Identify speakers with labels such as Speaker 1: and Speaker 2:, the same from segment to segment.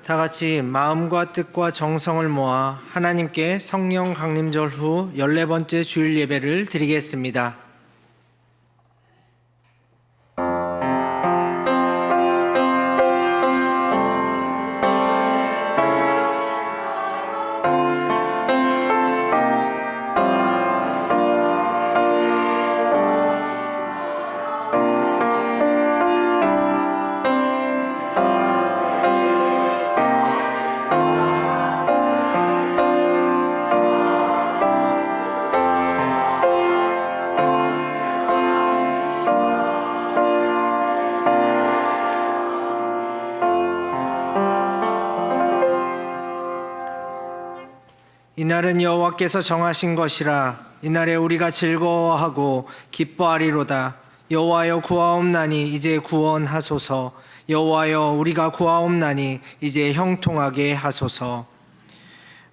Speaker 1: 다 같이 마음과 뜻과 정성을 모아 하나님께 성령 강림절 후 14번째 주일 예배를 드리겠습니다. 이날은 여호와께서 정하신 것이라. 이날에 우리가 즐거워하고 기뻐하리로다. 여호와여 구하옵나니 이제 구원하소서. 여호와여 우리가 구하옵나니 이제 형통하게 하소서.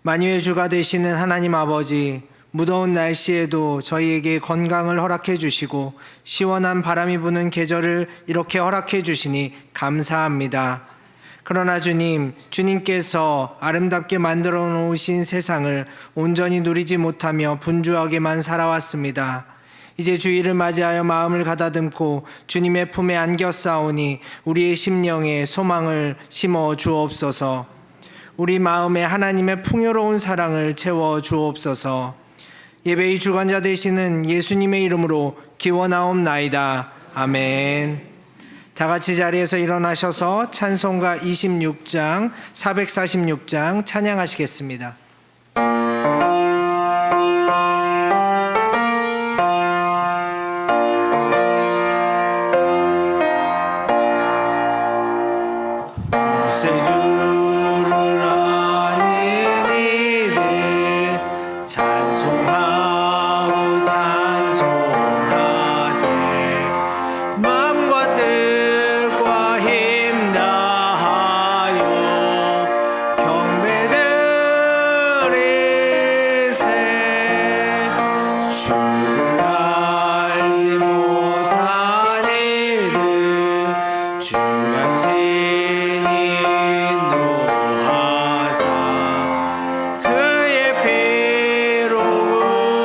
Speaker 1: 만유의 주가 되시는 하나님 아버지, 무더운 날씨에도 저희에게 건강을 허락해 주시고 시원한 바람이 부는 계절을 이렇게 허락해 주시니 감사합니다. 그러나 주님께서 아름답게 만들어 놓으신 세상을 온전히 누리지 못하며 분주하게만 살아왔습니다. 이제 주일을 맞이하여 마음을 가다듬고 주님의 품에 안겨 싸우니 우리의 심령에 소망을 심어 주옵소서. 우리 마음에 하나님의 풍요로운 사랑을 채워 주옵소서. 예배의 주관자 되시는 예수님의 이름으로 기원하옵나이다. 아멘. 다 같이 자리에서 일어나셔서 찬송가 26장, 446장 찬양하시겠습니다. 구세주를 아는 이들 찬송하고 찬송하세. 마음과 뜻과 힘 다하여 경배드리세. 주를 알지 못한 이들 주가 친히 인도하사 그의 피로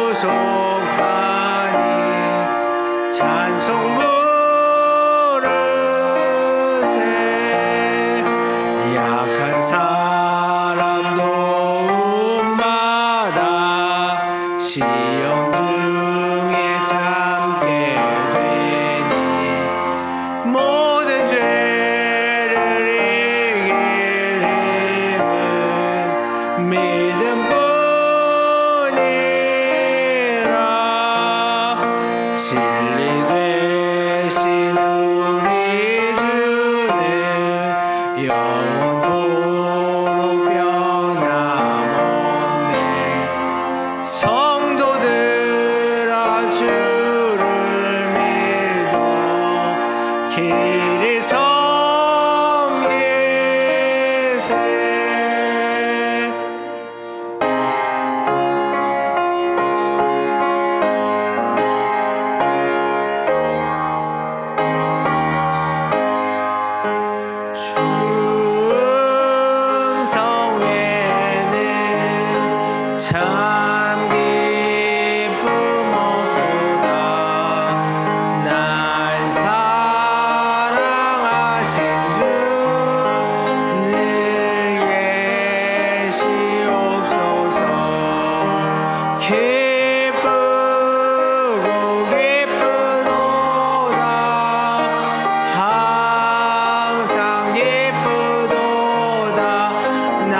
Speaker 1: 구속하니 찬송 부르세. 약한 사람 도움받아 시험 중에 참게 되니 모든 죄를 이길 힘은 믿음뿐이라. 진리 되신 우리 주는 영원토록 변함없네. 성도들아 주를 믿어 길이 섬기세. 충성에는 참 기쁨 없도다. 날 사랑하신 주 늘 계시옵소서. 기쁘고 기쁘도다. 항상 기쁘도다. 나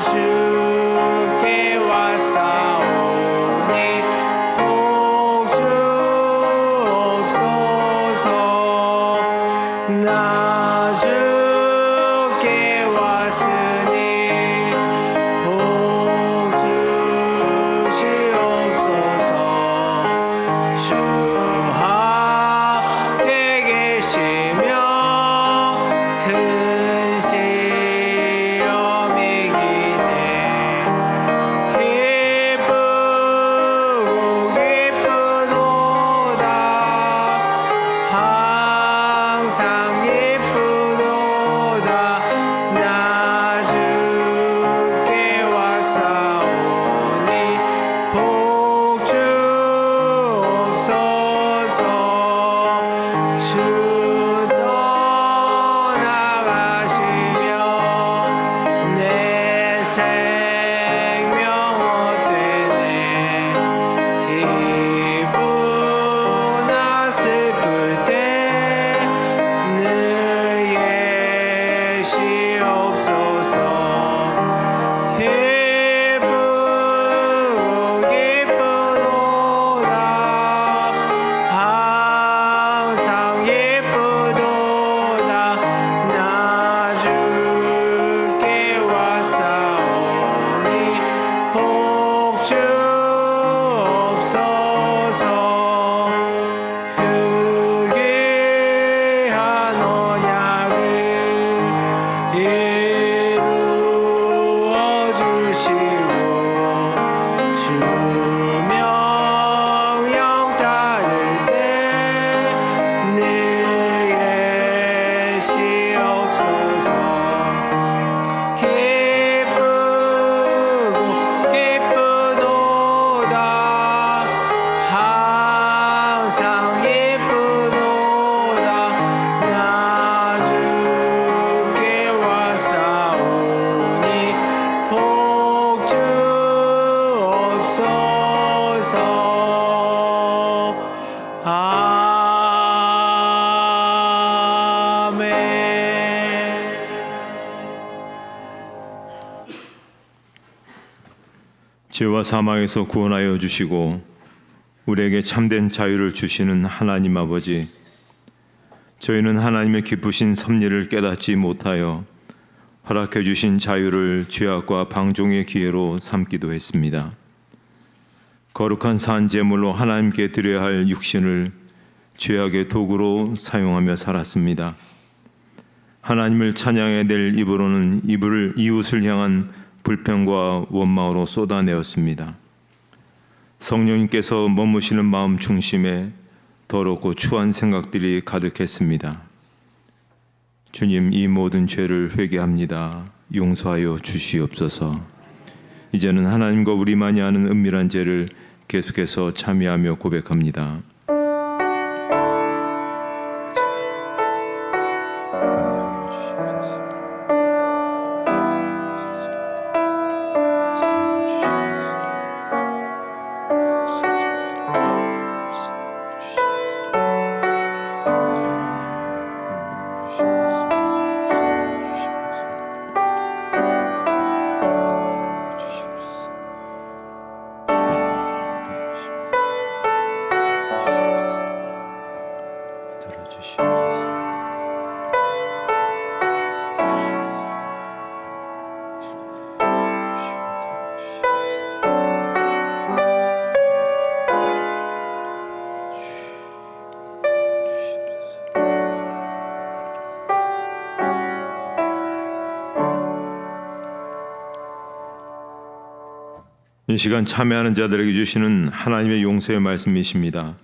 Speaker 1: 주께 왔사오니 복 주옵소서. 나 주께 왔으니 복 주시옵소서. 주 함께 계시며 큰 시험이기네. 기쁘고 기쁘도다. 항상 기쁘도다. 나 생명 얻되네. 기쁘나 슬플 때 늘 계시옵소서. 기쁘도다 항상 기쁘도다 나 주께 왔사오니 복 주옵소서. 그 귀한 언약을 이루어 주시고 주 명령 따를 때 늘 계시옵소서. 기쁘고 기쁘도다 항상 기쁘도다 나 주께 왔사오니 복 주옵소서. 아멘.
Speaker 2: 죄와 사망에서 구원하여 주시고 우리에게 참된 자유를 주시는 하나님 아버지, 저희는 하나님의 기쁘신 섭리를 깨닫지 못하여 허락해 주신 자유를 죄악과 방종의 기회로 삼기도 했습니다. 거룩한 산 제물로 하나님께 드려야 할 육신을 죄악의 도구로 사용하며 살았습니다. 하나님을 찬양해낼 입으로는 이웃을 향한 불평과 원망으로 쏟아내었습니다. 성령님께서 머무시는 마음 중심에 더럽고 추한 생각들이 가득했습니다. 주님, 이 모든 죄를 회개합니다. 용서하여 주시옵소서. 이제는 하나님과 우리만이 아는 은밀한 죄를 계속해서 참여하며 고백합니다. 이 시간 참여하는 자들에게 주시는 하나님의 용서의 말씀이십니다.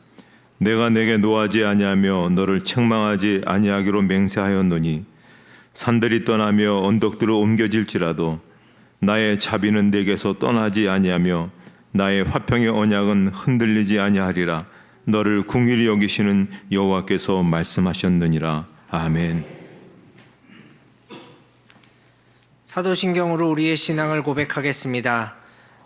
Speaker 2: 내가 내게 노하지 아니하며 너를 책망하지 아니하기로 맹세하였노니 산들이 떠나며 언덕들로 옮겨질지라도 나의 자비는 내게서 떠나지 아니하며 나의 화평의 언약은 흔들리지 아니하리라. 너를 긍휼히 여기시는 여호와께서 말씀하셨느니라. 아멘.
Speaker 1: 사도신경으로 우리의 신앙을 고백하겠습니다.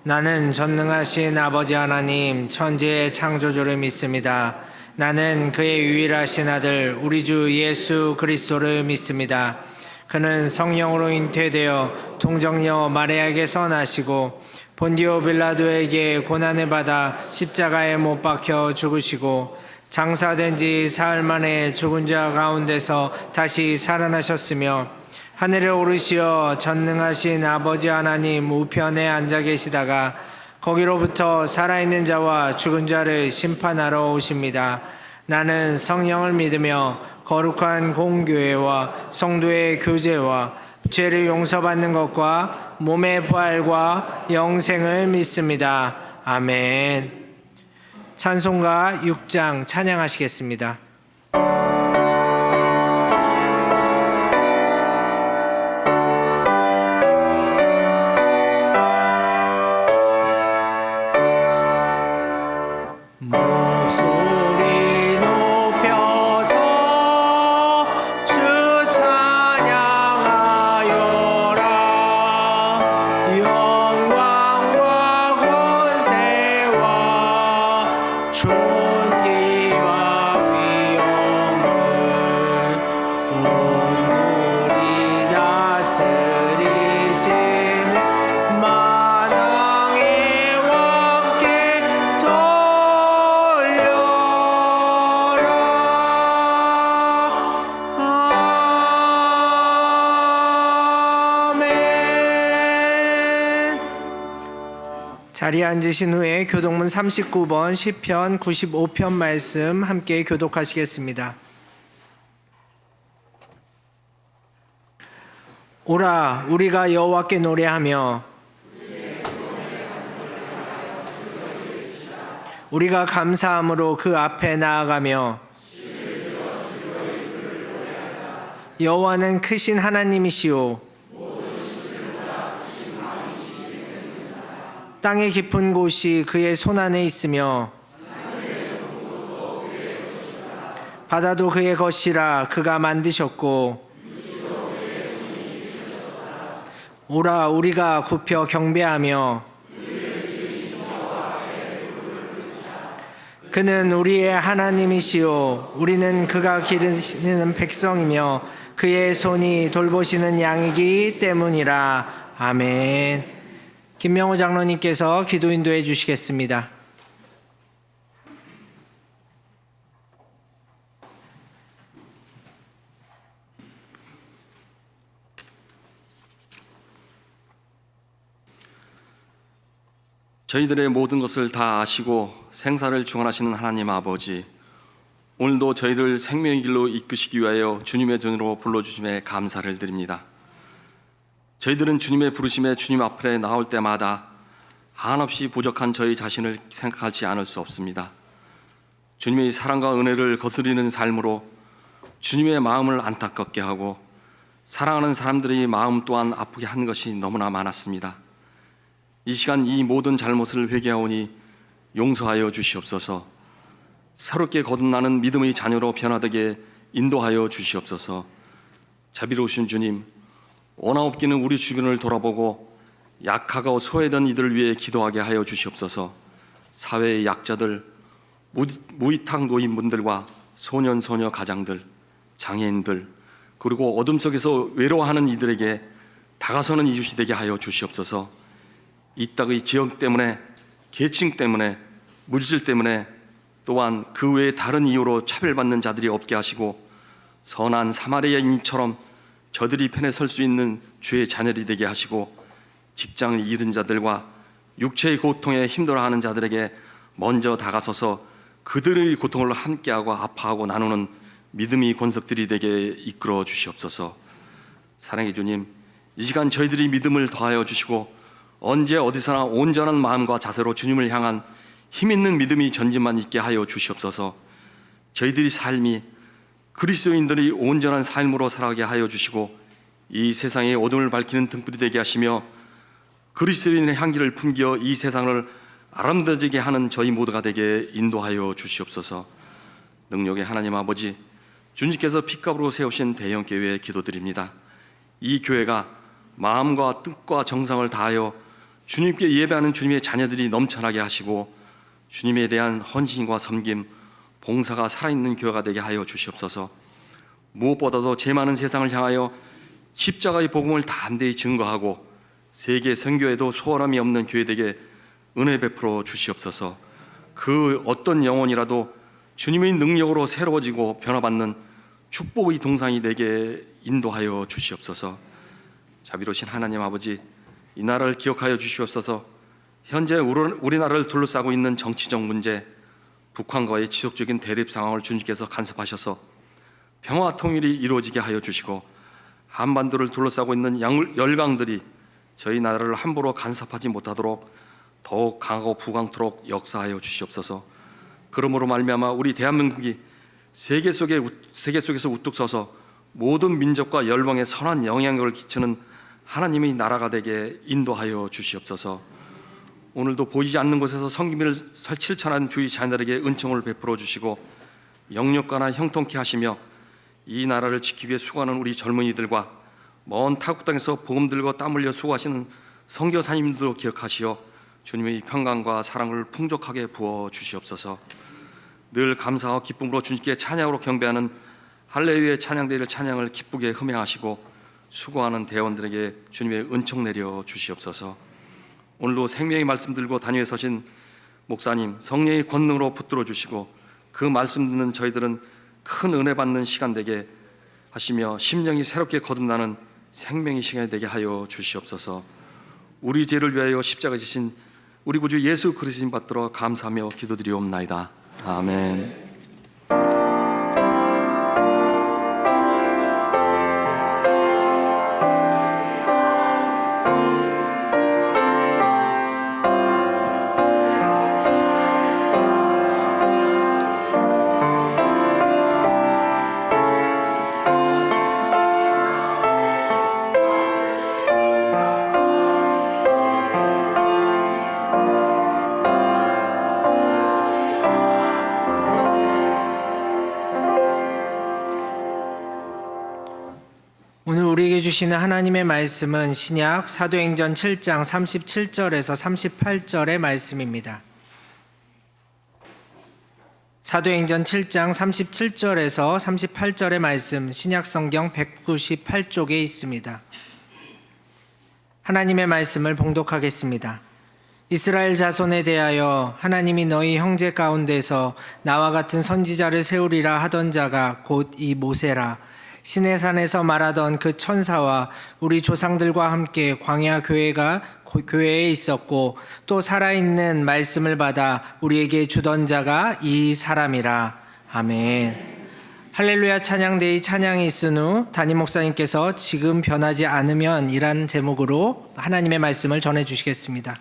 Speaker 1: 나는 전능하신 아버지 하나님 천지의 창조주를 믿습니다. 나는 그의 유일하신 아들 우리 주 예수 그리스도를 믿습니다. 그는 성령으로 잉태되어 동정녀 마리아에게서 나시고 본디오 빌라도에게 고난을 받아 십자가에 못 박혀 죽으시고 장사된 지 사흘 만에 죽은 자 가운데서 다시 살아나셨으며 하늘에 오르시어 전능하신 아버지 하나님 우편에 앉아 계시다가 거기로부터 살아있는 자와 죽은 자를 심판하러 오십니다. 나는 성령을 믿으며 거룩한 공교회와 성도의 교제와 죄를 용서받는 것과 몸의 부활과 영생을 믿습니다. 아멘. 찬송가 6장 찬양하시겠습니다. 목소리 높여서 주 찬양하여라. 자리에 앉으신 후에 교독문 39번 시편 95편 말씀 함께 교독하시겠습니다. 오라 우리가 여호와께 노래하며 우리가 감사함으로 그 앞에 나아가며 여호와는 크신 하나님이시오 땅의 깊은 곳이 그의 손안에 있으며 바다도 그의 것이라 그가 만드셨고 오라 우리가 굽혀 경배하며 그는 우리의 하나님이시오 우리는 그가 기르시는 백성이며 그의 손이 돌보시는 양이기 때문이라. 아멘. 김명호 장로님께서 기도 인도해 주시겠습니다.
Speaker 3: 저희들의 모든 것을 다 아시고 생사를 주관하시는 하나님 아버지, 오늘도 저희들 생명의 길로 이끄시기 위하여 주님의 전으로 불러주심에 감사를 드립니다. 저희들은 주님의 부르심에 주님 앞에 나올 때마다 한없이 부족한 저희 자신을 생각하지 않을 수 없습니다. 주님의 사랑과 은혜를 거스리는 삶으로 주님의 마음을 안타깝게 하고 사랑하는 사람들의 마음 또한 아프게 한 것이 너무나 많았습니다. 이 시간 이 모든 잘못을 회개하오니 용서하여 주시옵소서. 새롭게 거듭나는 믿음의 자녀로 변화되게 인도하여 주시옵소서. 자비로우신 주님, 원하옵기는 우리 주변을 돌아보고 약하고 소외된 이들을 위해 기도하게 하여 주시옵소서. 사회의 약자들, 무위탁 노인분들과 소년 소녀 가장들, 장애인들, 그리고 어둠 속에서 외로워하는 이들에게 다가서는 이웃이 되게 하여 주시옵소서. 이 땅의 지역 때문에, 계층 때문에, 물질 때문에, 또한 그 외에 다른 이유로 차별받는 자들이 없게 하시고 선한 사마리아인처럼 저들이 편에 설 수 있는 주의 자녀들이 되게 하시고 직장을 잃은 자들과 육체의 고통에 힘들어하는 자들에게 먼저 다가서서 그들의 고통을 함께하고 아파하고 나누는 믿음의 권석들이 되게 이끌어 주시옵소서. 사랑의 주님, 이 시간 저희들이 믿음을 더하여 주시고 언제 어디서나 온전한 마음과 자세로 주님을 향한 힘있는 믿음이 전진만 있게 하여 주시옵소서. 저희들이 삶이 그리스도인들이 온전한 삶으로 살아가게 하여 주시고 이 세상의 어둠을 밝히는 등불이 되게 하시며 그리스도인의 향기를 풍겨 이 세상을 아름다워지게 하는 저희 모두가 되게 인도하여 주시옵소서. 능력의 하나님 아버지, 주님께서 핏값으로 세우신 대형교회에 기도드립니다. 이 교회가 마음과 뜻과 정성을 다하여 주님께 예배하는 주님의 자녀들이 넘쳐나게 하시고 주님에 대한 헌신과 섬김, 봉사가 살아있는 교회가 되게 하여 주시옵소서. 무엇보다도 죄 많은 세상을 향하여 십자가의 복음을 담대히 증거하고 세계 선교에도 소홀함이 없는 교회 되게 은혜 베풀어 주시옵소서. 그 어떤 영혼이라도 주님의 능력으로 새로워지고 변화받는 축복의 동상이 되게 인도하여 주시옵소서. 자비로우신 하나님 아버지, 이 나라를 기억하여 주시옵소서. 현재 우리나라를 둘러싸고 있는 정치적 문제, 북한과의 지속적인 대립 상황을 주님께서 간섭하셔서 평화 통일이 이루어지게 하여 주시고 한반도를 둘러싸고 있는 열강들이 저희 나라를 함부로 간섭하지 못하도록 더욱 강하고 부강토록 역사하여 주시옵소서. 그러므로 말미암아 우리 대한민국이 세계 속에서 우뚝 서서 모든 민족과 열방에 선한 영향력을 끼치는 하나님의 나라가 되게 인도하여 주시옵소서. 오늘도 보이지 않는 곳에서 성김을 실천한 주의 자녀들에게 은총을 베풀어 주시고 영육가나 형통케 하시며 이 나라를 지키기 위해 수고하는 우리 젊은이들과 먼 타국 땅에서 복음 들고 땀 흘려 수고하시는 선교사님들도 기억하시어 주님의 평강과 사랑을 풍족하게 부어 주시옵소서. 늘 감사와 기쁨으로 주님께 찬양으로 경배하는 할렐루야 찬양대를 찬양을 기쁘게 흠양하시고 수고하는 대원들에게 주님의 은총 내려 주시옵소서. 오늘도 생명의 말씀 들고 단위에 서신 목사님 성령의 권능으로 붙들어 주시고 그 말씀 듣는 저희들은 큰 은혜 받는 시간 되게 하시며 심령이 새롭게 거듭나는 생명의 시간이 되게 하여 주시옵소서. 우리 죄를 위하여 십자가 지신 우리 구주 예수 그리스도님 받들어 감사하며 기도드리옵나이다. 아멘.
Speaker 1: 오늘 우리에게 주시는 하나님의 말씀은 신약 사도행전 7장 37절에서 38절의 말씀입니다. 사도행전 7장 37절에서 38절의 말씀, 신약 성경 198쪽에 있습니다. 하나님의 말씀을 봉독하겠습니다. 이스라엘 자손에 대하여 하나님이 너희 형제 가운데서 나와 같은 선지자를 세우리라 하던 자가 곧 이 모세라. 시내산에서 말하던 그 천사와 우리 조상들과 함께 광야 교회에 있었고 또 살아있는 말씀을 받아 우리에게 주던 자가 이 사람이라. 아멘. 할렐루야 찬양대의 찬양이 있은 후 담임 목사님께서 지금 변하지 않으면 이란 제목으로 하나님의 말씀을 전해 주시겠습니다.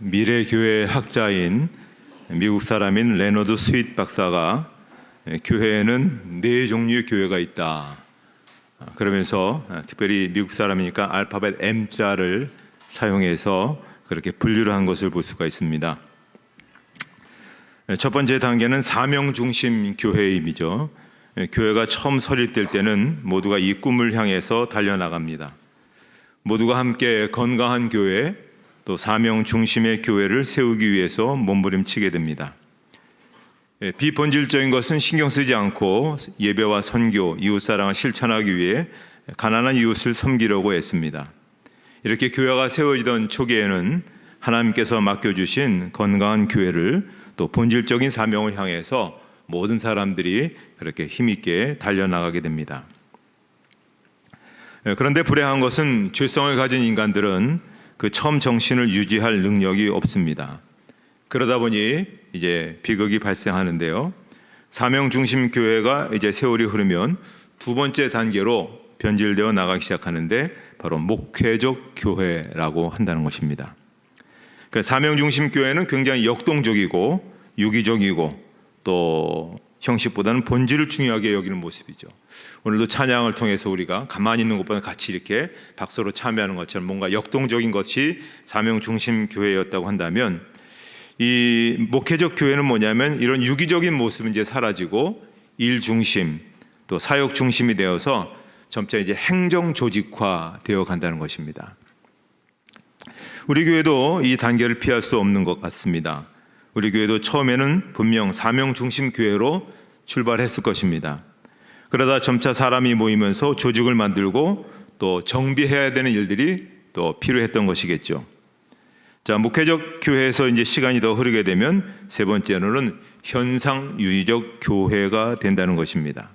Speaker 2: 미래교회 학자인 미국 사람인 레너드 스윗 박사가 교회에는 4종류의 교회가 있다. 그러면서 특별히 미국 사람이니까 알파벳 M자를 사용해서 그렇게 분류를 한 것을 볼 수가 있습니다. 첫 번째 단계는 사명 중심 교회임이죠. 교회가 처음 설립될 때는 모두가 이 꿈을 향해서 달려나갑니다. 모두가 함께 건강한 교회, 또 사명 중심의 교회를 세우기 위해서 몸부림치게 됩니다. 비본질적인 것은 신경 쓰지 않고 예배와 선교, 이웃사랑을 실천하기 위해 가난한 이웃을 섬기려고 했습니다. 이렇게 교회가 세워지던 초기에는 하나님께서 맡겨주신 건강한 교회를 또 본질적인 사명을 향해서 모든 사람들이 그렇게 힘있게 달려나가게 됩니다. 그런데 불행한 것은 죄성을 가진 인간들은 그 처음 정신을 유지할 능력이 없습니다. 그러다 보니 이제 비극이 발생하는데요. 사명 중심 교회가 이제 세월이 흐르면 두 번째 단계로 변질되어 나가기 시작하는데 바로 목회적 교회라고 한다는 것입니다. 그러니까 사명 중심 교회는 굉장히 역동적이고 유기적이고 또 형식보다는 본질을 중요하게 여기는 모습이죠. 오늘도 찬양을 통해서 우리가 가만히 있는 것보다 같이 이렇게 박수로 참여하는 것처럼 뭔가 역동적인 것이 사명 중심 교회였다고 한다면, 이 목회적 교회는 뭐냐면 이런 유기적인 모습은 이제 사라지고 일 중심 또 사역 중심이 되어서 점차 이제 행정 조직화 되어 간다는 것입니다. 우리 교회도 이 단계를 피할 수 없는 것 같습니다. 우리 교회도 처음에는 분명 사명 중심 교회로 출발했을 것입니다. 그러다 점차 사람이 모이면서 조직을 만들고 또 정비해야 되는 일들이 또 필요했던 것이겠죠. 자, 목회적 교회에서 이제 시간이 더 흐르게 되면 세 번째로는 현상 유지적 교회가 된다는 것입니다.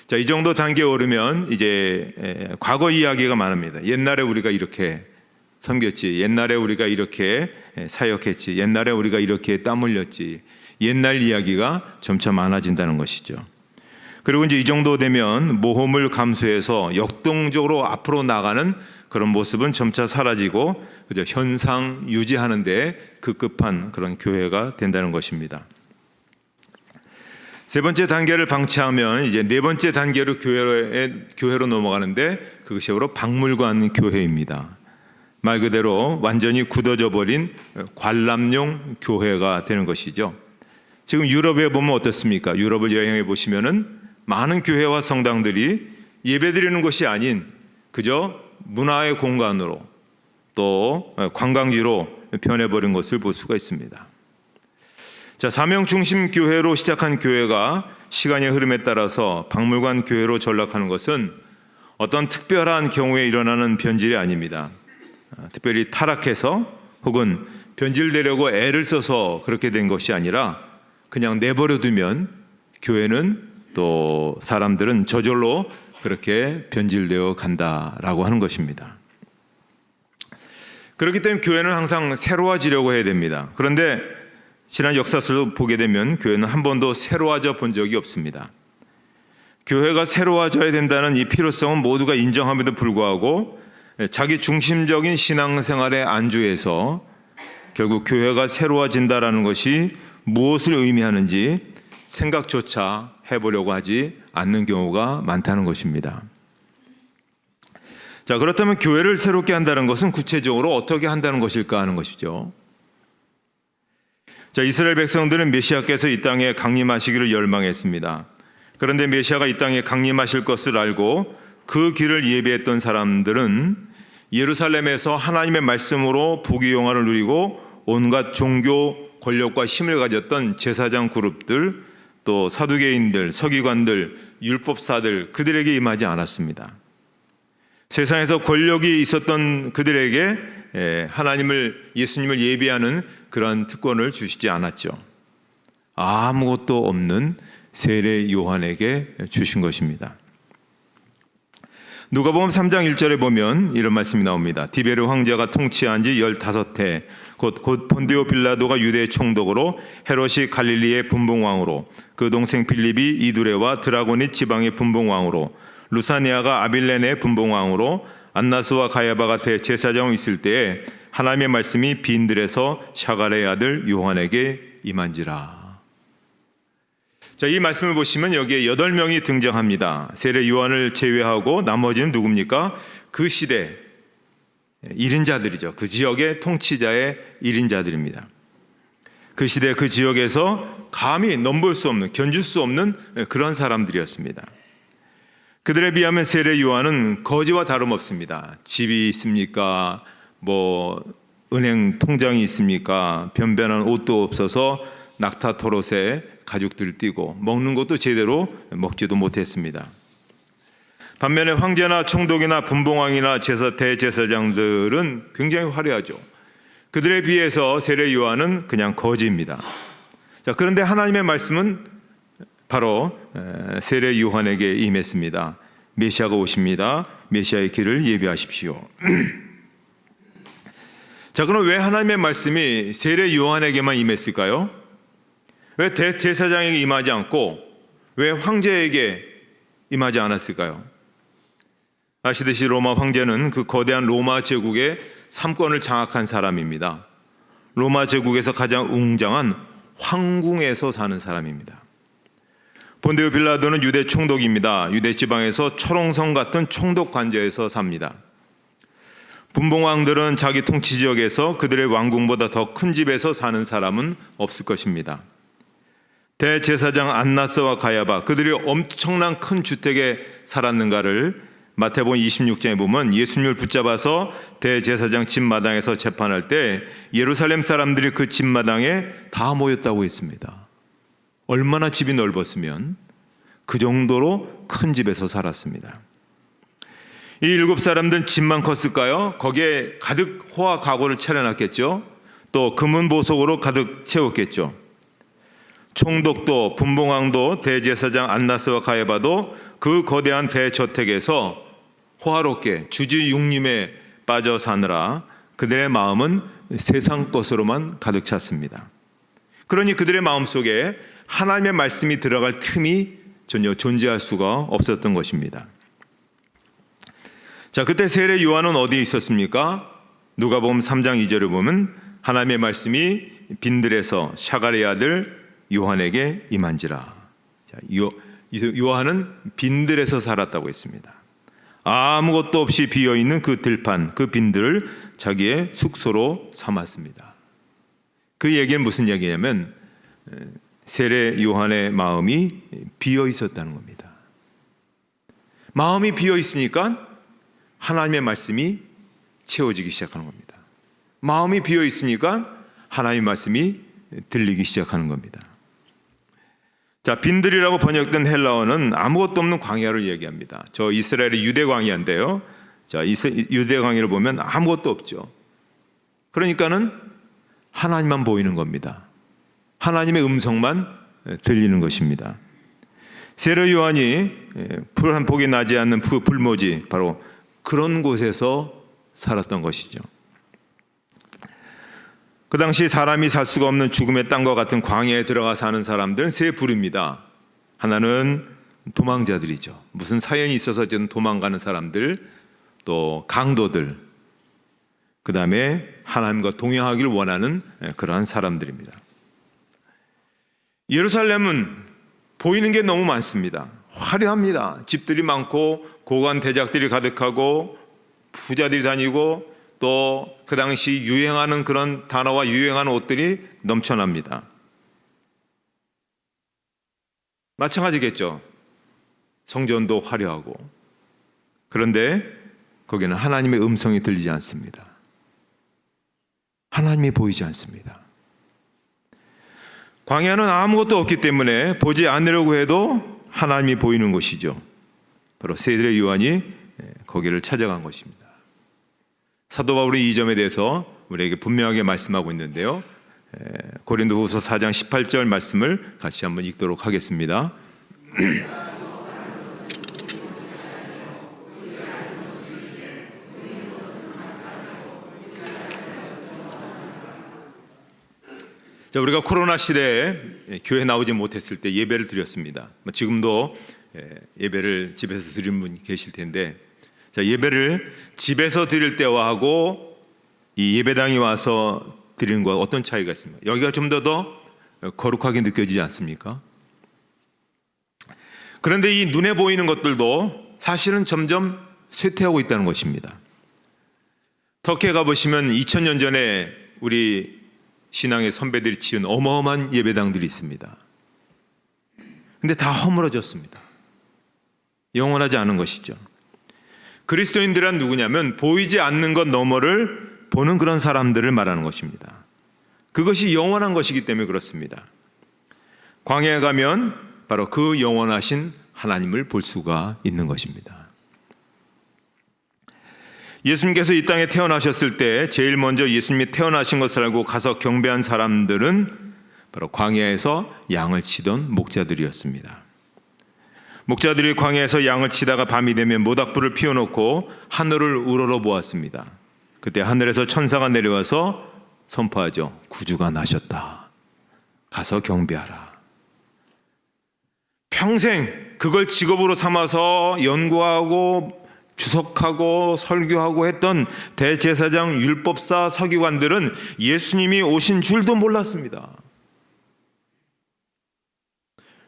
Speaker 2: 자, 이 정도 단계에 오르면 이제 과거 이야기가 많습니다. 옛날에 우리가 이렇게 섬겼지, 옛날에 우리가 이렇게 사역했지, 옛날에 우리가 이렇게 땀 흘렸지, 옛날 이야기가 점차 많아진다는 것이죠. 그리고 이제 이 정도 되면 모험을 감수해서 역동적으로 앞으로 나가는 그런 모습은 점차 사라지고 그저 현상 유지하는 데 급급한 그런 교회가 된다는 것입니다. 세 번째 단계를 방치하면 이제 네 번째 단계로 교회로 넘어가는데 그것이 바로 박물관 교회입니다. 말 그대로 완전히 굳어져 버린 관람용 교회가 되는 것이죠. 지금 유럽에 보면 어떻습니까? 유럽을 여행해 보시면은 많은 교회와 성당들이 예배드리는 것이 아닌 그저 문화의 공간으로 또 관광지로 변해버린 것을 볼 수가 있습니다. 자, 사명 중심 교회로 시작한 교회가 시간의 흐름에 따라서 박물관 교회로 전락하는 것은 어떤 특별한 경우에 일어나는 변질이 아닙니다. 특별히 타락해서 혹은 변질되려고 애를 써서 그렇게 된 것이 아니라 그냥 내버려 두면 교회는 또 사람들은 저절로 그렇게 변질되어 간다라고 하는 것입니다. 그렇기 때문에 교회는 항상 새로워지려고 해야 됩니다. 그런데 지난 역사를 보게 되면 교회는 한 번도 새로워져 본 적이 없습니다. 교회가 새로워져야 된다는 이 필요성은 모두가 인정함에도 불구하고 자기 중심적인 신앙생활에 안주해서 결국 교회가 새로워진다라는 것이 무엇을 의미하는지 생각조차 해보려고 하지 않는 경우가 많다는 것입니다. 자, 그렇다면 교회를 새롭게 한다는 것은 구체적으로 어떻게 한다는 것일까 하는 것이죠. 자, 이스라엘 백성들은 메시아께서 이 땅에 강림하시기를 열망했습니다. 그런데 메시아가 이 땅에 강림하실 것을 알고 그 길을 예비했던 사람들은 예루살렘에서 하나님의 말씀으로 부귀영화를 누리고 온갖 종교 권력과 힘을 가졌던 제사장 그룹들, 또 사두개인들, 서기관들, 율법사들, 그들에게 임하지 않았습니다. 세상에서 권력이 있었던 그들에게 하나님을, 예수님을 예비하는 그러한 특권을 주시지 않았죠. 아무것도 없는 세례 요한에게 주신 것입니다. 누가복음 3장 1절에 보면 이런 말씀이 나옵니다. 디베르 황제가 통치한 지 15해 곧 본디오 빌라도가 유대의 총독으로, 헤롯이 갈릴리의 분봉왕으로, 그 동생 빌립이 이두레와 드라고니 지방의 분봉왕으로, 루사니아가 아빌레네 분봉왕으로, 안나스와 가야바가 대제사장으로 있을 때에 하나님의 말씀이 빈들에서 샤갈의 아들 요한에게 임한지라. 자, 이 말씀을 보시면 여기에 8명이 등장합니다. 세례 요한을 제외하고 나머지는 누굽니까? 그 시대 1인자들이죠. 그 지역의 통치자의 1인자들입니다. 그 시대 그 지역에서 감히 넘볼 수 없는, 견줄 수 없는 그런 사람들이었습니다. 그들에 비하면 세례 요한은 거지와 다름없습니다. 집이 있습니까? 은행 통장이 있습니까? 변변한 옷도 없어서 낙타 털옷에 가죽들 띠고 먹는 것도 제대로 먹지도 못했습니다. 반면에 황제나 총독이나 분봉왕이나 대제사장들은 굉장히 화려하죠. 그들에 비해서 세례 요한은 그냥 거지입니다. 자, 그런데 하나님의 말씀은 바로 세례 요한에게 임했습니다. 메시아가 오십니다. 메시아의 길을 예비하십시오. 자, 그럼 왜 하나님의 말씀이 세례 요한에게만 임했을까요? 왜 대제사장에게 임하지 않고 왜 황제에게 임하지 않았을까요? 아시듯이 로마 황제는 그 거대한 로마 제국의 3권을 장악한 사람입니다. 로마 제국에서 가장 웅장한 황궁에서 사는 사람입니다. 본디오 빌라도는 유대 총독입니다. 유대 지방에서 초롱성 같은 총독 관저에서 삽니다. 분봉왕들은 자기 통치 지역에서 그들의 왕궁보다 더 큰 집에서 사는 사람은 없을 것입니다. 대제사장 안나스와 가야바, 그들이 엄청난 큰 주택에 살았는가를 마태복음 26장에 보면 예수님을 붙잡아서 대제사장 집마당에서 재판할 때 예루살렘 사람들이 그 집마당에 다 모였다고 했습니다. 얼마나 집이 넓었으면 그 정도로 큰 집에서 살았습니다. 이 7사람들은 집만 컸을까요? 거기에 가득 호와 가고를 차려놨겠죠. 또 금은 보석으로 가득 채웠겠죠. 총독도 분봉왕도 대제사장 안나스와 가야바도 그 거대한 대저택에서 호화롭게 주지육림에 빠져 사느라 그들의 마음은 세상 것으로만 가득 찼습니다. 그러니 그들의 마음속에 하나님의 말씀이 들어갈 틈이 전혀 존재할 수가 없었던 것입니다. 자, 그때 세례 요한은 어디에 있었습니까? 누가복음 3장 2절을 보면 하나님의 말씀이 빈들에서 샤갈의 아들 요한에게 임한지라. 자, 요한은 빈들에서 살았다고 했습니다. 아무것도 없이 비어있는 그 들판, 그 빈들을 자기의 숙소로 삼았습니다. 그 얘기는 무슨 얘기냐면 세례 요한의 마음이 비어 있었다는 겁니다. 마음이 비어 있으니까 하나님의 말씀이 채워지기 시작하는 겁니다. 마음이 비어 있으니까 하나님의 말씀이 들리기 시작하는 겁니다. 자, 빈들이라고 번역된 헬라어는 아무것도 없는 광야를 얘기합니다. 저 이스라엘의 유대 광야인데요. 자, 유대 광야를 보면 아무것도 없죠. 그러니까는 하나님만 보이는 겁니다. 하나님의 음성만 들리는 것입니다. 세례 요한이 풀 한 폭이 나지 않는 그 불모지, 바로 그런 곳에서 살았던 것이죠. 그 당시 사람이 살 수가 없는 죽음의 땅과 같은 광야에 들어가 사는 사람들은 세 부류입니다. 하나는 도망자들이죠. 무슨 사연이 있어서 지금 도망가는 사람들, 또 강도들, 그 다음에 하나님과 동행하기를 원하는 그러한 사람들입니다. 예루살렘은 보이는 게 너무 많습니다. 화려합니다. 집들이 많고 고관 대작들이 가득하고 부자들이 다니고 또 그 당시 유행하는 그런 단어와 유행하는 옷들이 넘쳐납니다. 마찬가지겠죠. 성전도 화려하고. 그런데 거기는 하나님의 음성이 들리지 않습니다. 하나님이 보이지 않습니다. 광야는 아무것도 없기 때문에 보지 않으려고 해도 하나님이 보이는 곳이죠. 바로 세례 요한이 거기를 찾아간 것입니다. 사도 바울이 이 점에 대해서 우리에게 분명하게 말씀하고 있는데요. 고린도후서 4장 18절 말씀을 같이 한번 읽도록 하겠습니다. 자, 우리가 코로나 시대에 교회 나오지 못했을 때 예배를 드렸습니다. 지금도 예배를 집에서 드리는 분 계실 텐데, 자, 예배를 집에서 드릴 때와 하고 이 예배당이 와서 드리는 것과 어떤 차이가 있습니까? 여기가 좀 더 거룩하게 느껴지지 않습니까? 그런데 이 눈에 보이는 것들도 사실은 점점 쇠퇴하고 있다는 것입니다. 터키에 가보시면 2000년 전에 우리 신앙의 선배들이 지은 어마어마한 예배당들이 있습니다. 근데 다 허물어졌습니다. 영원하지 않은 것이죠. 그리스도인들은 누구냐면 보이지 않는 것 너머를 보는 그런 사람들을 말하는 것입니다. 그것이 영원한 것이기 때문에 그렇습니다. 광야에 가면 바로 그 영원하신 하나님을 볼 수가 있는 것입니다. 예수님께서 이 땅에 태어나셨을 때 제일 먼저 예수님이 태어나신 것을 알고 가서 경배한 사람들은 바로 광야에서 양을 치던 목자들이었습니다. 목자들이 광야에서 양을 치다가 밤이 되면 모닥불을 피워놓고 하늘을 우러러 보았습니다. 그때 하늘에서 천사가 내려와서 선포하죠. 구주가 나셨다. 가서 경배하라. 평생 그걸 직업으로 삼아서 연구하고 주석하고 설교하고 했던 대제사장, 율법사, 서기관들은 예수님이 오신 줄도 몰랐습니다.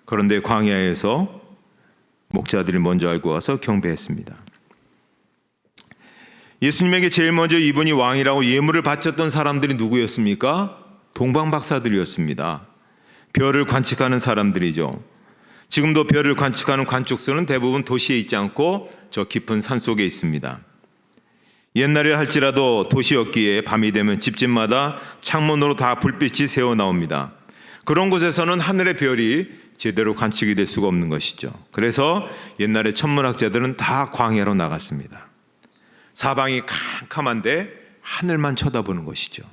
Speaker 2: 그런데 광야에서 목자들이 먼저 알고 와서 경배했습니다. 예수님에게 제일 먼저 이분이 왕이라고 예물을 바쳤던 사람들이 누구였습니까? 동방박사들이었습니다. 별을 관측하는 사람들이죠. 지금도 별을 관측하는 관측소는 대부분 도시에 있지 않고 저 깊은 산 속에 있습니다. 옛날에 할지라도 도시였기에 밤이 되면 집집마다 창문으로 다 불빛이 새어 나옵니다. 그런 곳에서는 하늘의 별이 제대로 관측이 될 수가 없는 것이죠. 그래서 옛날에 천문학자들은 다 광야로 나갔습니다. 사방이 캄캄한데 하늘만 쳐다보는 것이죠.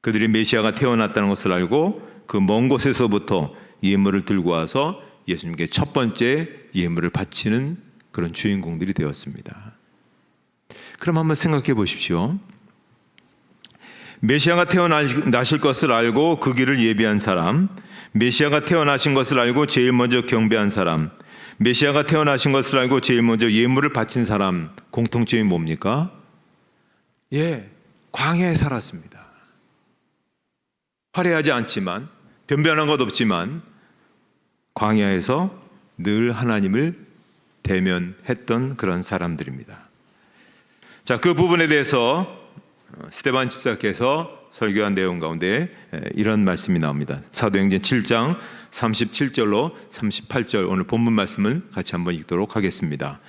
Speaker 2: 그들이 메시아가 태어났다는 것을 알고 그 먼 곳에서부터 예물을 들고 와서 예수님께 첫 번째 예물을 바치는 그런 주인공들이 되었습니다. 그럼 한번 생각해 보십시오. 메시아가 태어나실 것을 알고 그 길을 예비한 사람, 메시아가 태어나신 것을 알고 제일 먼저 경배한 사람, 메시아가 태어나신 것을 알고 제일 먼저 예물을 바친 사람, 공통점이 뭡니까? 광야에 살았습니다. 화려하지 않지만, 변변한 것 없지만 광야에서 늘 하나님을 대면했던 그런 사람들입니다. 자, 그 부분에 대해서 스데반 집사께서 설교한 내용 가운데 이런 말씀이 나옵니다. 사도행전 7장 37절로 38절 오늘 본문 말씀을 같이 한번 읽도록 하겠습니다.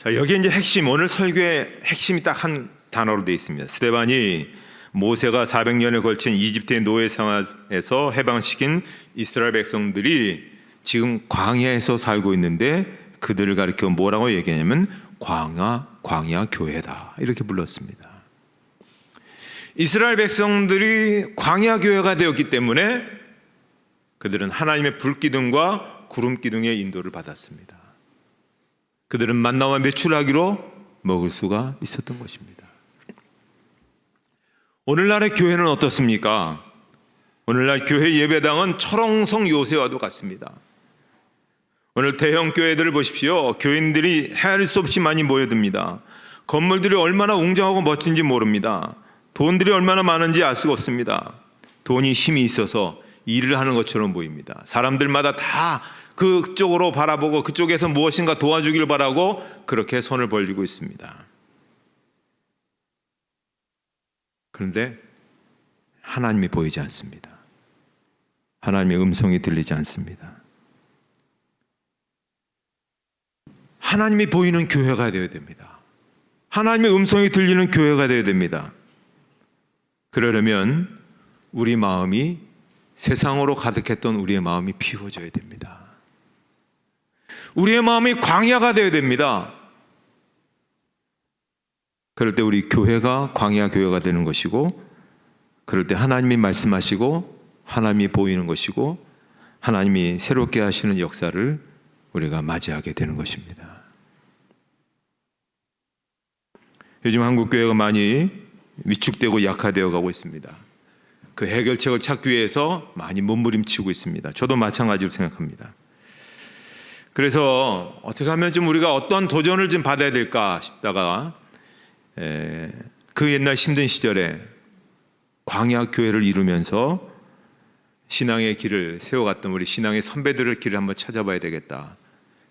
Speaker 2: 자, 여기 이제 핵심, 오늘 설교의 핵심이 딱 한 단어로 되어 있습니다. 스데반이 모세가 400년에 걸친 이집트의 노예 생활에서 해방시킨 이스라엘 백성들이 지금 광야에서 살고 있는데 그들을 가리켜 뭐라고 얘기하냐면 광야 교회다 이렇게 불렀습니다. 이스라엘 백성들이 광야 교회가 되었기 때문에 그들은 하나님의 불기둥과 구름기둥의 인도를 받았습니다. 그들은 만나와 메추라기로 먹을 수가 있었던 것입니다. 오늘날의 교회는 어떻습니까? 오늘날 교회 예배당은 철옹성 요새와도 같습니다. 오늘 대형 교회들을 보십시오. 교인들이 헤아릴 수 없이 많이 모여듭니다. 건물들이 얼마나 웅장하고 멋진지 모릅니다. 돈들이 얼마나 많은지 알 수가 없습니다. 돈이 힘이 있어서 일을 하는 것처럼 보입니다. 사람들마다 다 그쪽으로 바라보고 그쪽에서 무엇인가 도와주길 바라고 그렇게 손을 벌리고 있습니다. 그런데 하나님이 보이지 않습니다. 하나님의 음성이 들리지 않습니다. 하나님이 보이는 교회가 되어야 됩니다. 하나님의 음성이 들리는 교회가 되어야 됩니다. 그러려면 우리 마음이 세상으로 가득했던 우리의 마음이 비워져야 됩니다. 우리의 마음이 광야가 되어야 됩니다. 그럴 때 우리 교회가 광야 교회가 되는 것이고, 그럴 때 하나님이 말씀하시고 하나님이 보이는 것이고 하나님이 새롭게 하시는 역사를 우리가 맞이하게 되는 것입니다. 요즘 한국교회가 많이 위축되고 약화되어 가고 있습니다. 그 해결책을 찾기 위해서 많이 몸부림치고 있습니다. 저도 마찬가지로 생각합니다. 그래서 어떻게 하면 좀 우리가 어떠한 도전을 좀 받아야 될까 싶다가 그 옛날 힘든 시절에 광야 교회를 이루면서 신앙의 길을 세워갔던 우리 신앙의 선배들의 길을 한번 찾아봐야 되겠다.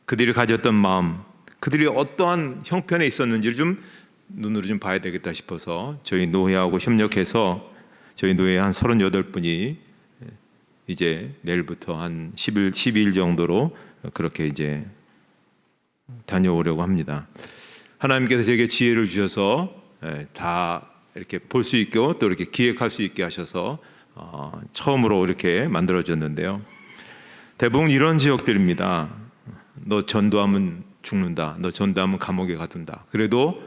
Speaker 2: 그들이 가졌던 마음, 그들이 어떠한 형편에 있었는지를 좀 눈으로 좀 봐야 되겠다 싶어서 저희 노회하고 협력해서 저희 노회 한 38분이 이제 내일부터 한 12일 정도로 그렇게 이제 다녀오려고 합니다. 하나님께서 제게 지혜를 주셔서 다 이렇게 볼 수 있고 또 이렇게 기획할 수 있게 하셔서 처음으로 이렇게 만들어졌는데요. 대부분 이런 지역들입니다. 너 전도하면 죽는다. 너 전도하면 감옥에 가둔다. 그래도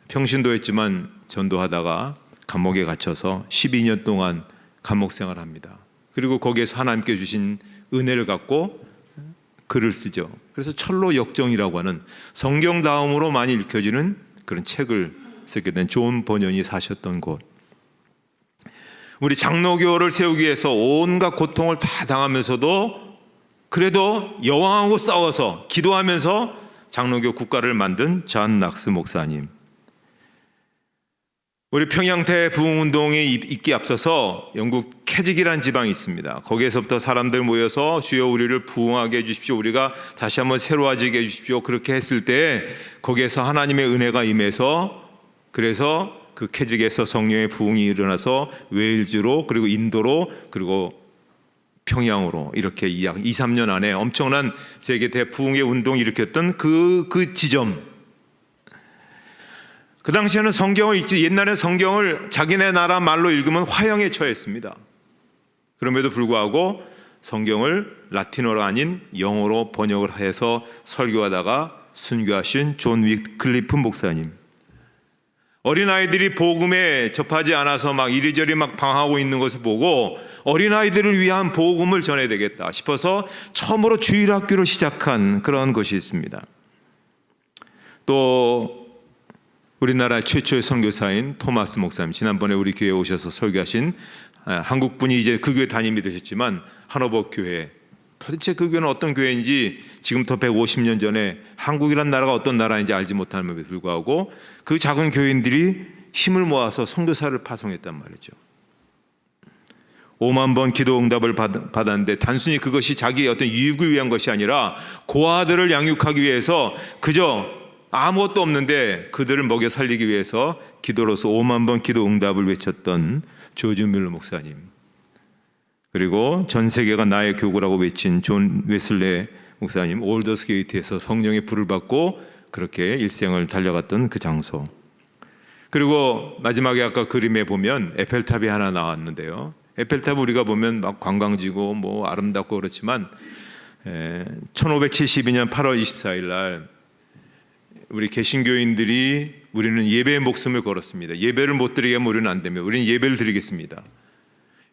Speaker 2: 평신도했지만 전도하다가 감옥에 갇혀서 12년 동안 감옥 생활합니다. 그리고 거기에서 하나님께 주신 은혜를 갖고 글을 쓰죠. 그래서 철로 역정이라고 하는 성경 다음으로 많이 읽혀지는 그런 책을 쓰게 된 존 번연이 사셨던 곳. 우리 장로교를 세우기 위해서 온갖 고통을 다 당하면서도 그래도 여왕하고 싸워서 기도하면서 장로교 국가를 만든 존 낙스 목사님. 우리 평양 대부흥운동이 있기 앞서서 영국 캐직이라는 지방이 있습니다. 거기에서부터 사람들 모여서 주여 우리를 부흥하게 해주십시오. 우리가 다시 한번 새로워지게 해주십시오. 그렇게 했을 때 거기에서 하나님의 은혜가 임해서 그래서 그 캐직에서 성령의 부흥이 일어나서 웨일즈로 그리고 인도로 그리고 평양으로 이렇게 약 2, 3년 안에 엄청난 세계 대부흥의 운동을 일으켰던 그 지점. 그 당시에는 성경을 읽지 옛날에 성경을 자기네 나라 말로 읽으면 화형에 처했습니다. 그럼에도 불구하고 성경을 라틴어가 아닌 영어로 번역을 해서 설교하다가 순교하신 존 위클리프 목사님. 어린아이들이 복음에 접하지 않아서 막 이리저리 막 방황하고 있는 것을 보고 어린아이들을 위한 복음을 전해야 되겠다 싶어서 처음으로 주일학교를 시작한 그런 것이 있습니다. 또 우리나라 최초의 선교사인 토마스 목사님, 지난번에 우리 교회에 오셔서 설교하신 한국분이 이제 그 교회 담임이 되셨지만 하노버 교회, 도대체 그 교회는 어떤 교회인지 지금부터 150년 전에 한국이란 나라가 어떤 나라인지 알지 못함에도 불구하고 그 작은 교인들이 힘을 모아서 선교사를 파송했단 말이죠. 5만 번 기도 응답을 받았는데 단순히 그것이 자기의 어떤 유익을 위한 것이 아니라 고아들을 양육하기 위해서 그저 아무것도 없는데 그들을 먹여 살리기 위해서 기도로서 5만 번 기도 응답을 외쳤던 조지 밀러 목사님, 그리고 전 세계가 나의 교구라고 외친 존 웨슬레 목사님, 올더스 게이트에서 성령의 불을 받고 그렇게 일생을 달려갔던 그 장소. 그리고 마지막에 아까 그림에 보면 에펠탑이 하나 나왔는데요. 에펠탑 우리가 보면 막 관광지고 뭐 아름답고 그렇지만 1572년 8월 24일 날 우리 개신교인들이 우리는 예배의 목숨을 걸었습니다. 예배를 못 드리게 하면 우리는 안 됩니다. 우리는 예배를 드리겠습니다.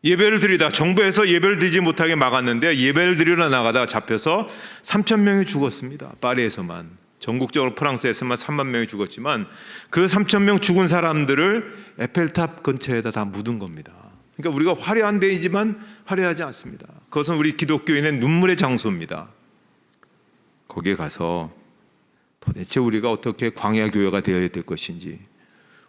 Speaker 2: 예배를 드리다 정부에서 예배를 드리지 못하게 막았는데 예배를 드리러 나가다가 잡혀서 3천 명이 죽었습니다. 파리에서만. 전국적으로 프랑스에서만 3만 명이 죽었지만 그 3천 명 죽은 사람들을 에펠탑 근처에다 다 묻은 겁니다. 그러니까 우리가 화려한 데이지만 화려하지 않습니다. 그것은 우리 기독교인의 눈물의 장소입니다. 거기에 가서 도대체 우리가 어떻게 광야 교회가 되어야 될 것인지,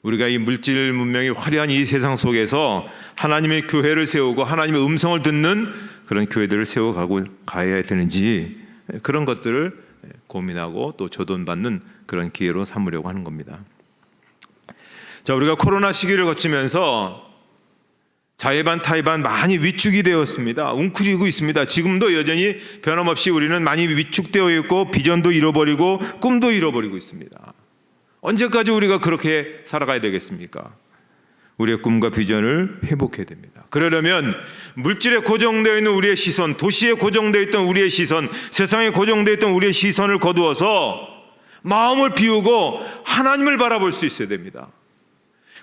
Speaker 2: 우리가 이 물질 문명이 화려한 이 세상 속에서 하나님의 교회를 세우고 하나님의 음성을 듣는 그런 교회들을 세워가고 가야 되는지 그런 것들을 고민하고 또 조돈받는 그런 기회로 삼으려고 하는 겁니다. 자, 우리가 코로나 시기를 거치면서 자의반 타의반 많이 위축이 되었습니다. 웅크리고 있습니다. 지금도 여전히 변함없이 우리는 많이 위축되어 있고 비전도 잃어버리고 꿈도 잃어버리고 있습니다. 언제까지 우리가 그렇게 살아가야 되겠습니까? 우리의 꿈과 비전을 회복해야 됩니다. 그러려면 물질에 고정되어 있는 우리의 시선, 도시에 고정되어 있던 우리의 시선, 세상에 고정되어 있던 우리의 시선을 거두어서 마음을 비우고 하나님을 바라볼 수 있어야 됩니다.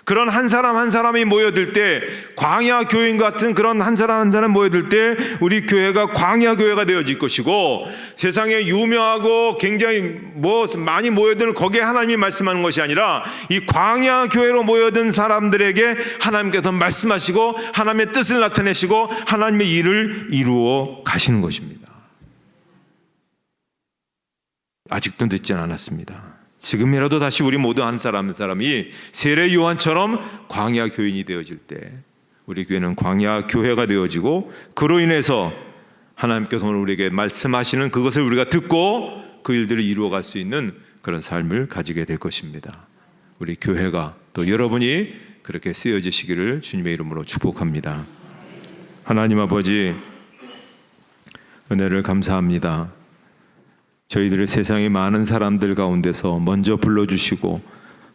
Speaker 2: 그런 한 사람 한 사람이 모여들 때, 광야 교인 같은 그런 한 사람 한 사람 모여들 때 우리 교회가 광야 교회가 되어질 것이고, 세상에 유명하고 굉장히 많이 모여드는 거기에 하나님이 말씀하는 것이 아니라 이 광야 교회로 모여든 사람들에게 하나님께서 말씀하시고 하나님의 뜻을 나타내시고 하나님의 일을 이루어 가시는 것입니다. 아직도 늦지 않았습니다. 지금이라도 다시 우리 모두 한 사람 한 사람이 세례 요한처럼 광야 교인이 되어질 때 우리 교회는 광야 교회가 되어지고, 그로 인해서 하나님께서 오늘 우리에게 말씀하시는 그것을 우리가 듣고 그 일들을 이루어갈 수 있는 그런 삶을 가지게 될 것입니다. 우리 교회가 또 여러분이 그렇게 쓰여지시기를 주님의 이름으로 축복합니다. 하나님 아버지, 은혜를 감사합니다. 저희들을 세상의 많은 사람들 가운데서 먼저 불러주시고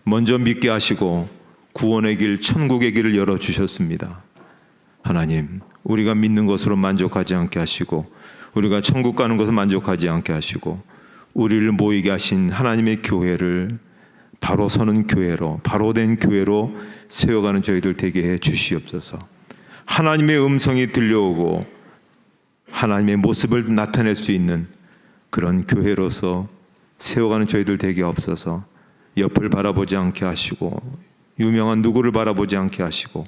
Speaker 2: 먼저 믿게 하시고 구원의 길, 천국의 길을 열어주셨습니다. 하나님, 우리가 믿는 것으로 만족하지 않게 하시고 우리가 천국 가는 것을 만족하지 않게 하시고 우리를 모이게 하신 하나님의 교회를 바로 서는 교회로, 바로 된 교회로 세워가는 저희들 되게 해 주시옵소서. 하나님의 음성이 들려오고 하나님의 모습을 나타낼 수 있는 그런 교회로서 세워가는 저희들 되게 없어서 옆을 바라보지 않게 하시고 유명한 누구를 바라보지 않게 하시고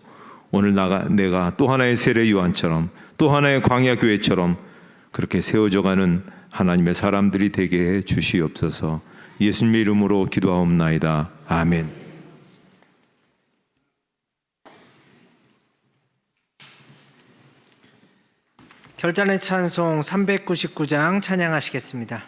Speaker 2: 오늘 내가 또 하나의 세례 요한처럼 또 하나의 광야 교회처럼 그렇게 세워져가는 하나님의 사람들이 되게 해 주시옵소서. 예수님의 이름으로 기도하옵나이다. 아멘.
Speaker 1: 결단의 찬송 399장 찬양하시겠습니다.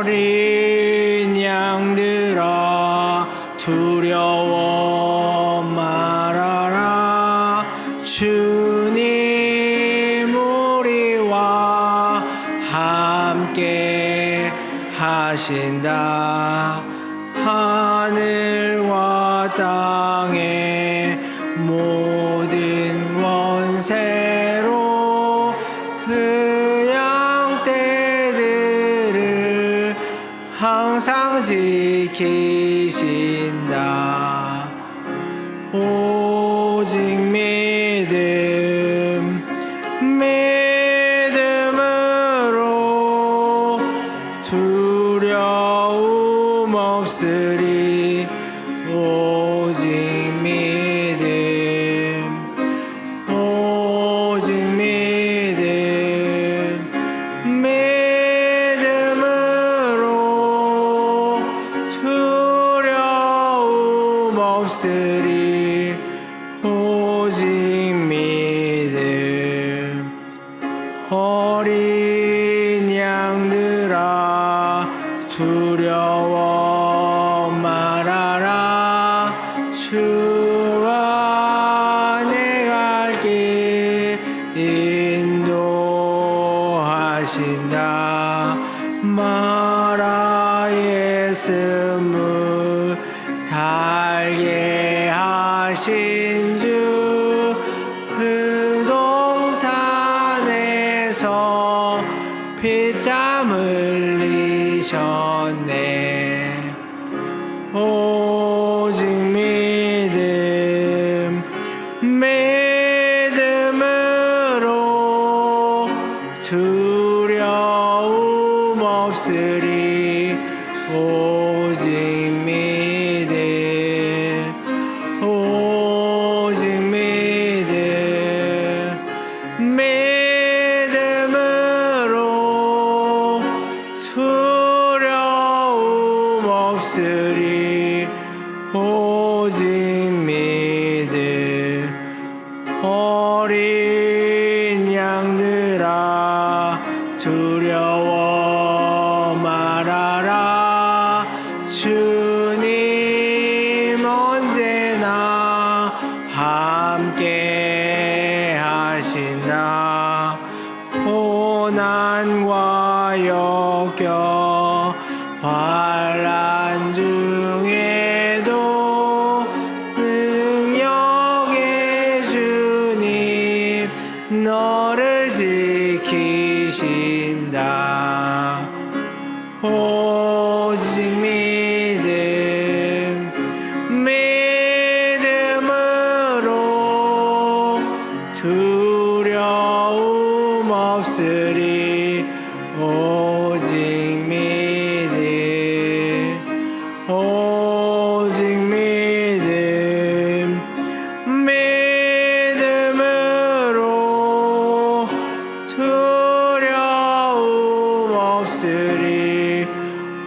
Speaker 1: 어린 양들아 두려워 말아라. 주님 우리와 함께 하신다. 하늘과 땅의 모든 원세로 그 양떼들을 항상 지키신다. 오직 믿음으로 두려움 없으리. 오직 믿음으로 두려움 없으리. 오직 믿음. 어린 양들아 두려워 말아라. 주가 내 갈 길 인도하신다. 마라의 쓴물 달게 하신 주 그 동산에서 피땀 흘리셨네. 오직 믿음으로 두려움 없으리. 오직 믿음으로 두려움 없으리. 오직 믿음. 어린 양들아 두려워 말아라. 주님 언제나 함께 하신다. 고난과 역경 환난 중에도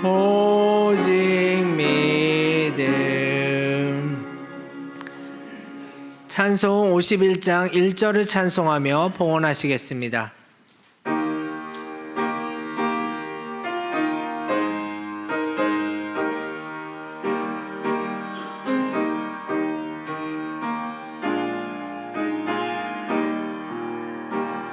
Speaker 1: 오직 믿음. 찬송 51장 1절을 찬송하며 봉헌하시겠습니다.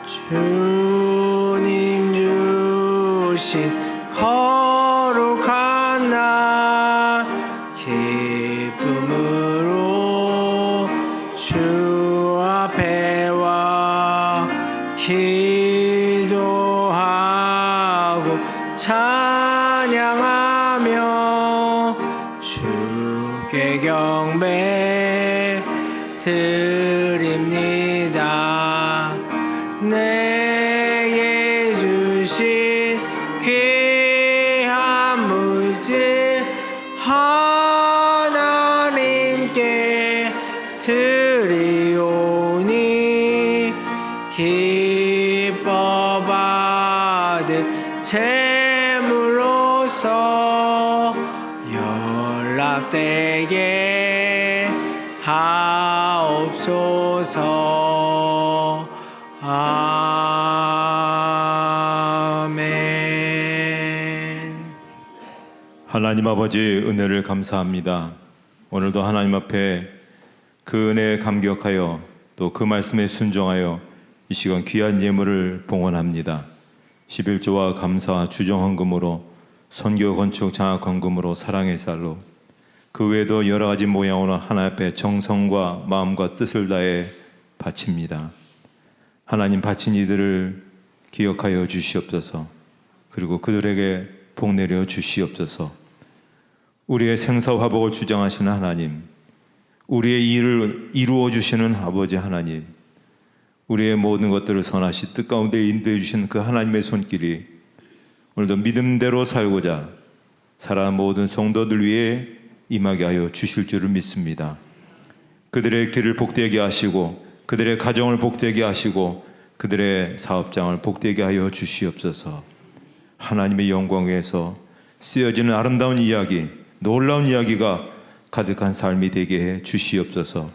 Speaker 1: 주님 주신 거룩한 날 기쁨으로 주 앞에 와 기도하고 찬양하며 주께 경배 드립니다. 내게 주신 귀한 물질 하나님께 드리오니 기뻐 받을 제물로서 연락되게 하옵소서. 아멘.
Speaker 2: 하나님 아버지 은혜를 감사합니다. 오늘도 하나님 앞에 그 은혜에 감격하여 또 그 말씀에 순종하여 이 시간 귀한 예물을 봉헌합니다. 11조와 감사 주정헌금으로 선교 건축 장학 헌금으로 사랑의 쌀로 그 외에도 여러 가지 모양으로 하나님 앞에 정성과 마음과 뜻을 다해 바칩니다. 하나님 바친 이들을 기억하여 주시옵소서. 그리고 그들에게 복 내려 주시옵소서. 우리의 생사화복을 주장하시는 하나님, 우리의 일을 이루어 주시는 아버지 하나님, 우리의 모든 것들을 선하시 뜻 가운데 인도해 주신 그 하나님의 손길이 오늘도 믿음대로 살고자 살아가는 모든 성도들 위해 임하게 하여 주실 줄을 믿습니다. 그들의 길을 복되게 하시고 그들의 가정을 복되게 하시고 그들의 사업장을 복되게 하여 주시옵소서. 하나님의 영광 위에서 쓰여지는 아름다운 이야기, 놀라운 이야기가 가득한 삶이 되게 해 주시옵소서.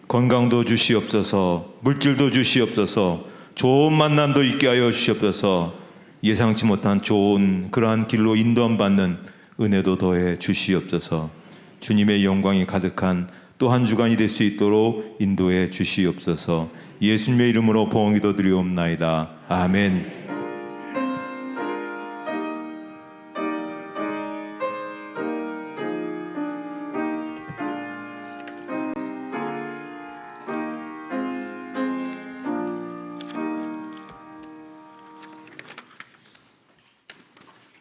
Speaker 2: 건강도 주시옵소서. 물질도 주시옵소서. 좋은 만남도 있게 하여 주시옵소서. 예상치 못한 좋은 그러한 길로 인도함 받는 은혜도 더해 주시옵소서. 주님의 영광이 가득한 또 한 주간이 될 수 있도록 인도해 주시옵소서. 예수님의 이름으로 봉헌기도 드리옵나이다. 아멘.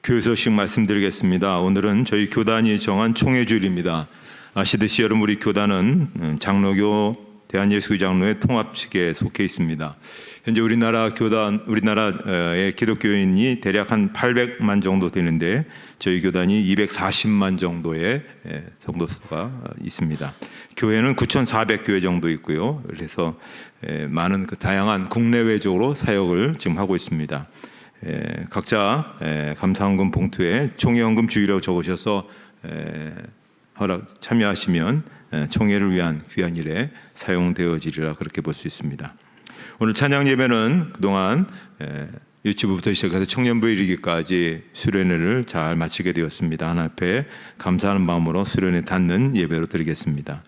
Speaker 2: 교회 소식 말씀드리겠습니다. 오늘은 저희 교단이 정한 총회주일입니다. 아시듯이 여러분 우리 교단은 장로교 대한예수교 장로회 통합측에 속해 있습니다. 현재 우리나라의 기독교인이 대략 한 800만 정도 되는데 저희 교단이 240만 정도의 성도수가 있습니다. 교회는 9,400교회 정도 있고요. 그래서 많은 그 다양한 국내외적으로 사역을 지금 하고 있습니다. 각자 감사헌금 봉투에 총회헌금 주의라고 적으셔서 참여하시면 총회를 위한 귀한 일에 사용되어지리라 그렇게 볼 수 있습니다. 오늘 찬양 예배는 그동안 유치부부터 시작해서 청년부에 이르기까지 수련회를 잘 마치게 되었습니다. 하나님 앞에 감사하는 마음으로 수련회 닿는 예배로 드리겠습니다.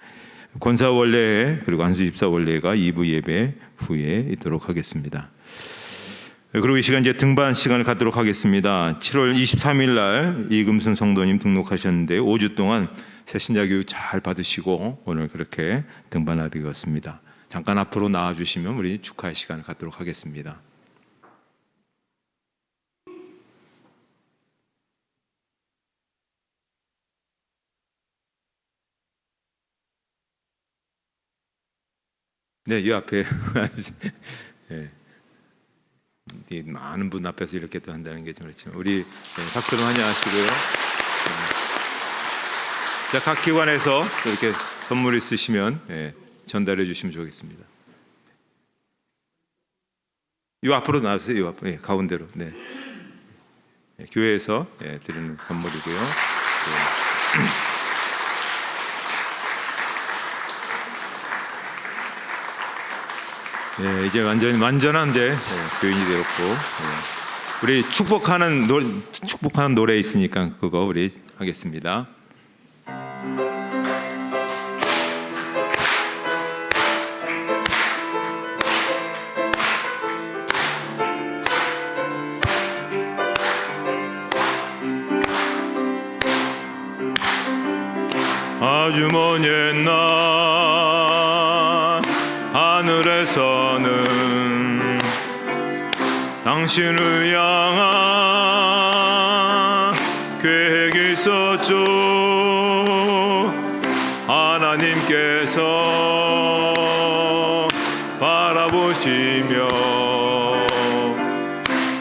Speaker 2: 권사 원례 그리고 안수 집사 원례가 2부 예배 후에 있도록 하겠습니다. 그리고 이 시간 이제 등반 시간을 갖도록 하겠습니다. 7월 23일 날 이금순 성도님 등록하셨는데 5주 동안 새신자 교육 잘 받으시고 오늘 그렇게 등반하게 되었습니다. 잠깐 앞으로 나와 주시면 우리 축하의 시간을 갖도록 하겠습니다. 네, 이 앞에 네. 많은 분 앞에서 이렇게 또 한다는 게 좀 그렇지만 우리 박수로 환영하시고요. 자, 각 기관에서 이렇게 선물 있으시면 전달해 주시면 좋겠습니다. 이 앞으로 나와주세요. 이 앞, 가운데로. 네. 교회에서 드리는 선물이고요. 이제 완전한 교인이 되었고, 우리 축복하는 노래 있으니까 그거 우리 하겠습니다. 아주 먼 옛날 하늘에서는 당신을 향한 계획이 있었죠. 하나님께서 바라보시며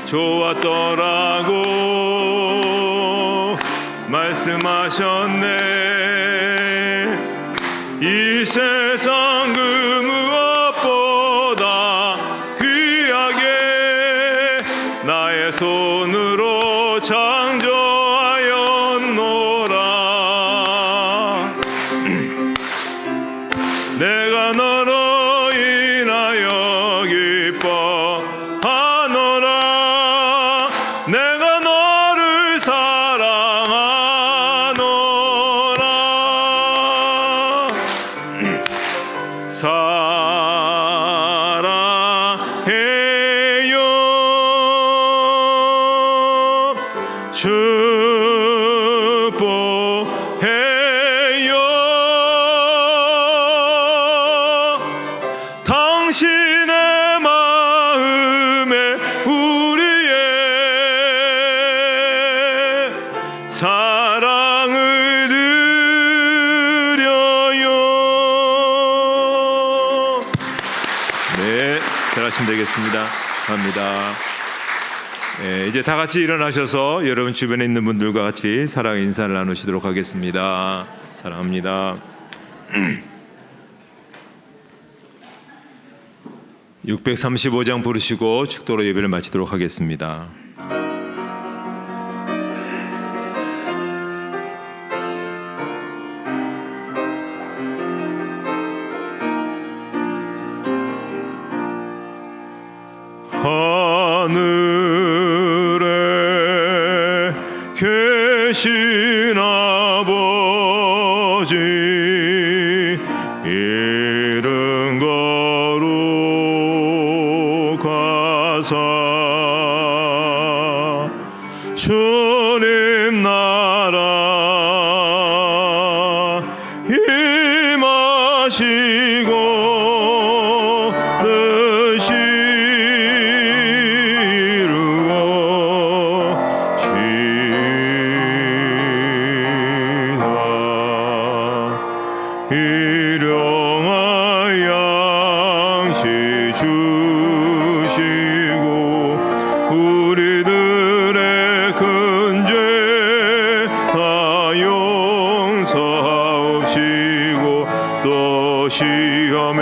Speaker 2: 좋았더라고 말씀하셨네. 이 세상 그 무엇보다 귀하게 나의 손으로 창조하였노라. 내가 너로 인하여 기뻐하노라. 내가 너를 사랑하노라. 사랑해요. 축복해요. 당신의 마음에 우리의 사랑을 드려요. 네, 잘하시면 되겠습니다. 감사합니다. 이제 다 같이 일어나셔서 여러분 주변에 있는 분들과 같이 사랑 인사를 나누시도록 하겠습니다. 사랑합니다. 635장 부르시고 축도로 예배를 마치도록 하겠습니다. 하늘에 계신 아버지 이름 거룩하사 주님 나라 임하시고 뜻이 일용할 양식 주시고 우리들의 큰 죄 다 용서하옵시고 또 시험에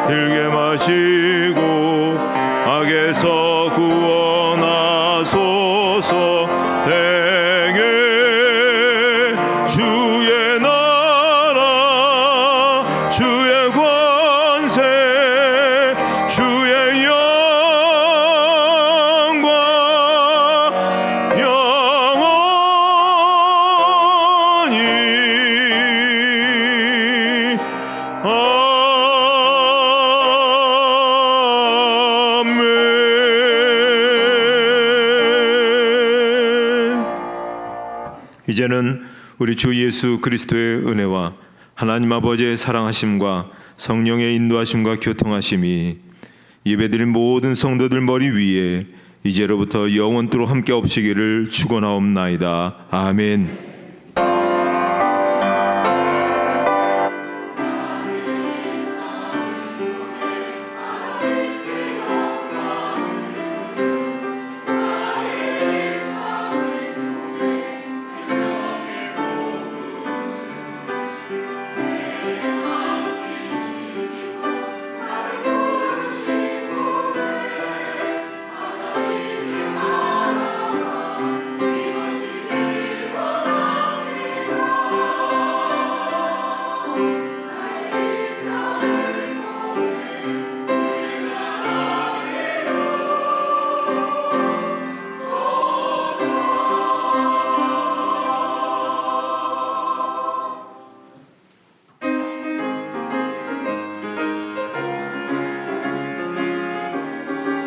Speaker 2: 들게 마시고 악에서 구원하소서. 대개 주의 나라 주의 권세 주의 영광 영원히 아멘. 이제는 우리 주 예수 그리스도의 은혜와 하나님 아버지의 사랑하심과 성령의 인도하심과 교통하심이 예배드린 모든 성도들 머리 위에 이제로부터 영원토록 함께 없으기를 축원하옵나이다. 아멘.